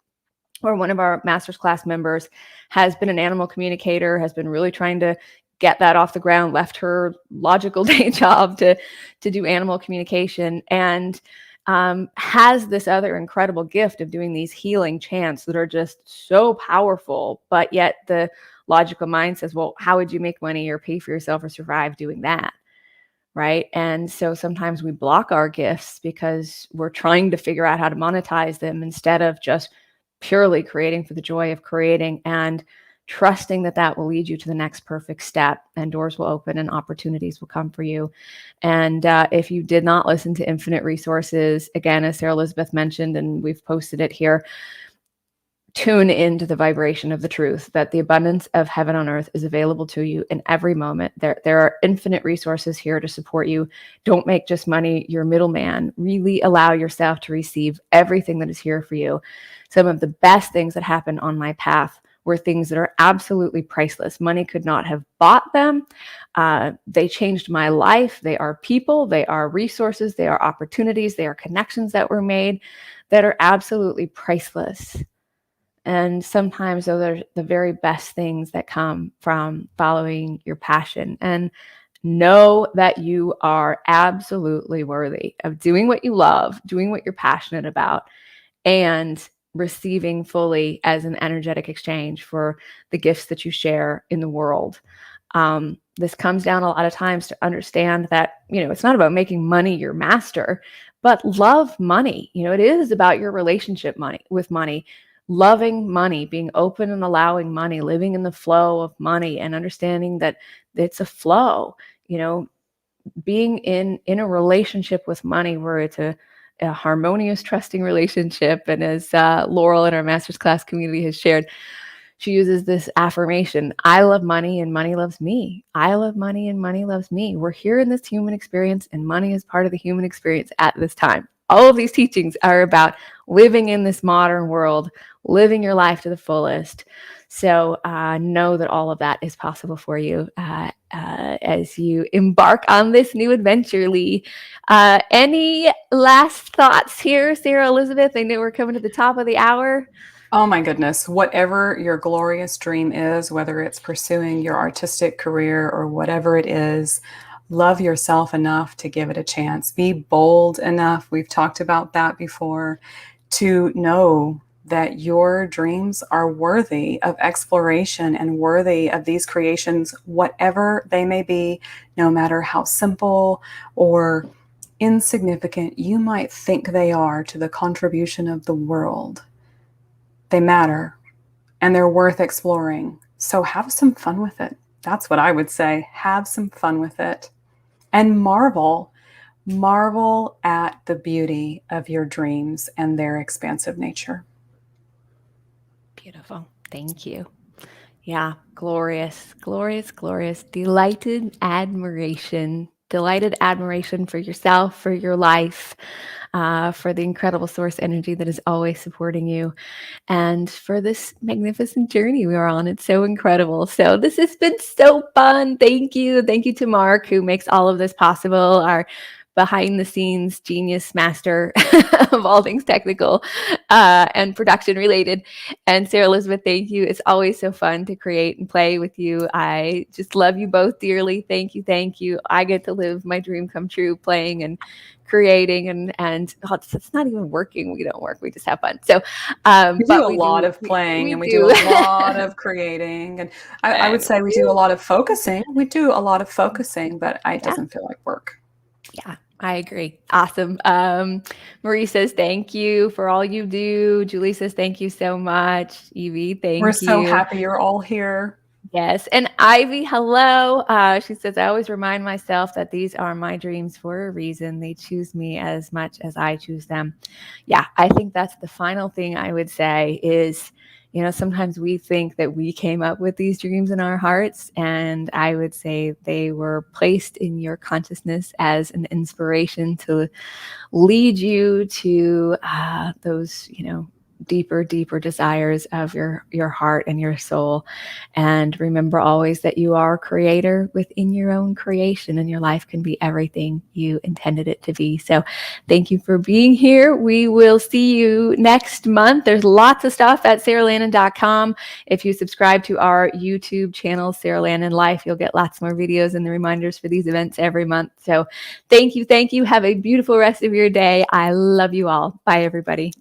A: where one of our master's class members has been an animal communicator, has been really trying to get that off the ground, left her logical day job to do animal communication, and has this other incredible gift of doing these healing chants that are just so powerful, but yet the logical mind says, well, how would you make money or pay for yourself or survive doing that? Right. And so sometimes we block our gifts because we're trying to figure out how to monetize them instead of just purely creating for the joy of creating and trusting that will lead you to the next perfect step and doors will open and opportunities will come for you. And if you did not listen to Infinite Resources, again, as Sarah Elizabeth mentioned, and we've posted it here, tune into the vibration of the truth that the abundance of heaven on earth is available to you in every moment. There are infinite resources here to support you. Don't make just money your middleman. Really allow yourself to receive everything that is here for you. Some of the best things that happened on my path were things that are absolutely priceless. Money could not have bought them. They changed my life. They are people, they are resources, they are opportunities, they are connections that were made that are absolutely priceless. And sometimes those are the very best things that come from following your passion. And know that you are absolutely worthy of doing what you love, doing what you're passionate about, and receiving fully as an energetic exchange for the gifts that you share in the world. This comes down a lot of times to understand that, it's not about making money your master, but love money. It is about your relationship with money. Loving money, being open and allowing money, living in the flow of money and understanding that it's a flow, being in a relationship with money where it's a harmonious, trusting relationship. And as Laurel in our master's class community has shared, she uses this affirmation: I love money and money loves me. I love money and money loves me. We're here in this human experience and money is part of the human experience at this time. All of these teachings are about living in this modern world, living your life to the fullest. So know that all of that is possible for you as you embark on this new adventure, Lee. Any last thoughts here, Sarah Elizabeth? I know we're coming to the top of the hour.
B: Oh my goodness, whatever your glorious dream is, whether it's pursuing your artistic career or whatever it is, love yourself enough to give it a chance. Be bold enough, we've talked about that before, to know that your dreams are worthy of exploration and worthy of these creations, whatever they may be, no matter how simple or insignificant you might think they are to the contribution of the world. They matter and they're worth exploring. So have some fun with it. That's what I would say. Have some fun with it. And marvel at the beauty of your dreams and their expansive nature.
A: Beautiful. Thank you. Yeah, glorious, glorious, glorious. Delighted admiration for yourself, for your life, for the incredible source energy that is always supporting you, and for this magnificent journey we are on. It's so incredible. So this has been so fun. Thank you. Thank you to Mark, who makes all of this possible, our behind the scenes genius master of all things technical and production related. And Sarah Elizabeth, thank you. It's always so fun to create and play with you. I just love you both dearly. Thank you. Thank you. I get to live my dream come true playing and creating and it's not even working. We don't work. We just have fun. So,
B: We do
A: but
B: a
A: we
B: lot
A: do,
B: of playing,
A: we
B: and we do a
A: do.
B: lot of creating. And I would
A: And
B: say we
A: we
B: do a
A: do.
B: lot of focusing. We do a lot of focusing, but it
A: Yeah.
B: doesn't feel like work.
A: Yeah, I agree. Awesome. Marie says, thank you for all you do. Julie says, thank you so much. Evie,
B: We're
A: thank
B: so
A: you.
B: happy you're all here.
A: Yes. And Ivy, hello. She says, I always remind myself that these are my dreams for a reason. They choose me as much as I choose them. Yeah, I think that's the final thing I would say is, sometimes we think that we came up with these dreams in our hearts. And I would say they were placed in your consciousness as an inspiration to lead you to those, deeper desires of your heart and your soul. And remember always that you are a creator within your own creation, and your life can be everything you intended it to be. So thank you for being here. We will see you next month. There's lots of stuff at saralandon.com. If you subscribe to our YouTube channel, Sara Landon Life, you'll get lots more videos and the reminders for these events every month. So thank you. Have a beautiful rest of your day. I love you all. Bye, everybody.